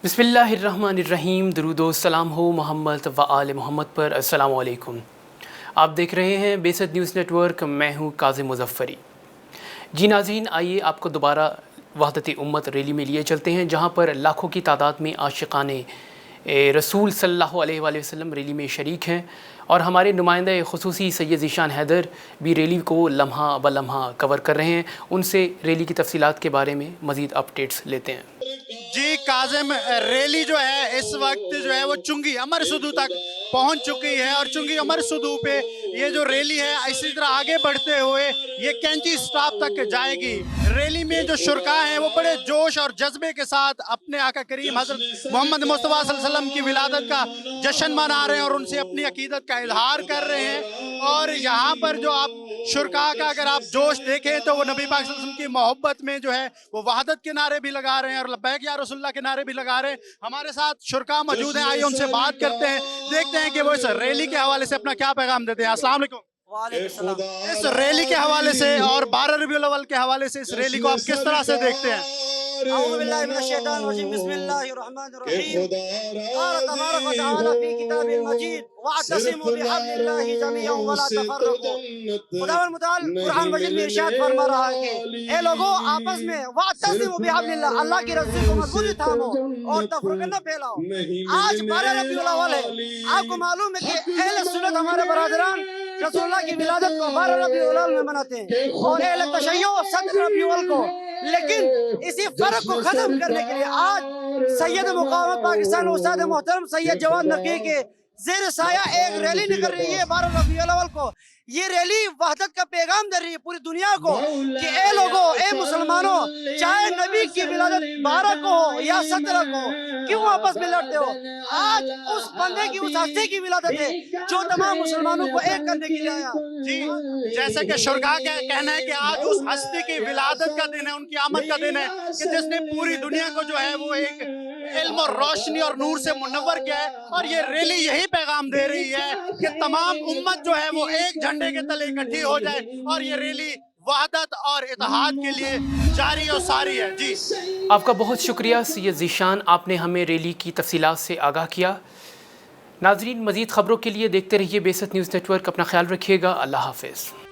बिस्मिल्लाहिर्रहमानिर्रहीम। दरूद व सलाम हो मोहम्मद व आल मोहम्मद पर। अस्सलाम वालेकुम। आप देख रहे हैं बेसत न्यूज़ नेटवर्क। मैं हूँ काज़िम मुज़फ़्फ़री। जी नाज़रीन, आइए आपको दोबारा वहदत उम्मत रैली में लिए चलते हैं, जहाँ पर लाखों की तादाद में आशिक़ाने रसूल सल्लल्लाहु अलैहि वसल्लम रैली में शरीक हैं और हमारे नुमाइंदा ख़ुसूसी सैयद ज़ीशान हैदर भी रैली को लम्हा ब लम्हा कवर कर रहे हैं। उनसे रैली की तफसीलात के बारे में मज़ीद अपडेट्स लेते हैं। जी काज़िम, रैली जो है इस वक्त जो है वो चुंगी अमर सुदू तक पहुंच चुकी है और चुंगी अमर सुदू पे ये जो रैली है इसी तरह आगे बढ़ते हुए ये कैंची स्टॉप तक जाएगी। रैली में जो शुरका हैं वो बड़े जोश और जज्बे के साथ अपने आका करीम हज़रत मोहम्मद मुस्तफ़ा सल्लल्लाहु अलैहि वसल्लम की विलादत का जश्न मना रहे हैं और उनसे अपनी अकीदत का इजहार कर रहे हैं। और यहाँ पर जो आप शुरका का अगर आप जोश देखें तो वो नबी पाक सल्लल्लाहु अलैहि वसल्लम की मोहब्बत में जो है वो वहदत के नारे भी लगा रहे हैं और लब्बैक या रसूलुल्लाह के नारे भी लगा रहे हैं। हमारे साथ शुरका मौजूद हैं, आइए उनसे बात करते हैं, देखते हैं कि वो इस रैली के हवाले से अपना क्या पैगाम देते हैं। अस्सलाम वालेकुम। इस रैली के हवाले से और 12 रबीउल अव्वल के हवाले से इस रैली को आप किस तरह से देखते हैं? अऊज़ु बिल्लाहि मिनश शैतानिर रजीम, बिस्मिल्लाहिर रहमानिर रहीम। क़ाल तबारक व तआला फी किताबिल मजीद वअतसिमू बिहब्लिल्लाहि जमीअन व ला तफर्रकू। खुदावंद मुतआल कुरान मजीद में इरशाद फरमा रहा है कि ए लोगों, आपस में वअतसिमू बिहब्लिल्लाह, अल्लाह की रस्सी को मजबूती थामो और तफर्रुक़ न फैलाओ। आज 12 रबीउल अव्वल है। आपको मालूम है कि अहले सुन्नत हमारे बरादरान रसूलुल्लाह की विलादत को 12 रबीउल अव्वल में मनाते हैं और अहले तशय्युअ 7 रबीउल अव्वल को। लेकिन इसी फर्क को खत्म करने के लिए आज सैयद मुक़ावमत पाकिस्तान उस्ताद मोहतरम सैयद जवाद नक़वी के ज़ेर साया एक रैली निकल रही है 12 रबीउल अव्वल को। ये रैली वहदत का पैगाम दे रही है पूरी दुनिया को कि ए लोगों, ए मुसलमानों, चाहे नबी की विलादत 12 को हो या 17 को, क्यों आपस में लड़ते हो? आज उस बंदे की, उस हस्ती की विलादत है जो तमाम मुसलमानों को एक करने के लिए आया। जी, जैसे कि शुरका का कहना है कि आज उस हस्ती की विलादत का दिन है, उनकी आमद का दिन है कि जिसने पूरी दुनिया को जो है वो एक इल्म और रोशनी और नूर से मुनव्वर किया है। और ये रैली यही पैगाम दे रही है कि तमाम उम्मत जो है वो एक झंडे के तले इकट्ठी हो जाए और ये रैली वहदत और इत्तेहाद के लिए जारी और सारी है। जी, आपका बहुत शुक्रिया सैयद ज़ीशान, आपने हमें रैली की तफसीलात से आगाह किया। नाज़रीन, मज़ीद ख़बरों के लिए देखते रहिए बेसत न्यूज़ नेटवर्क। अपना ख्याल रखिएगा। अल्लाह हाफ़िज़।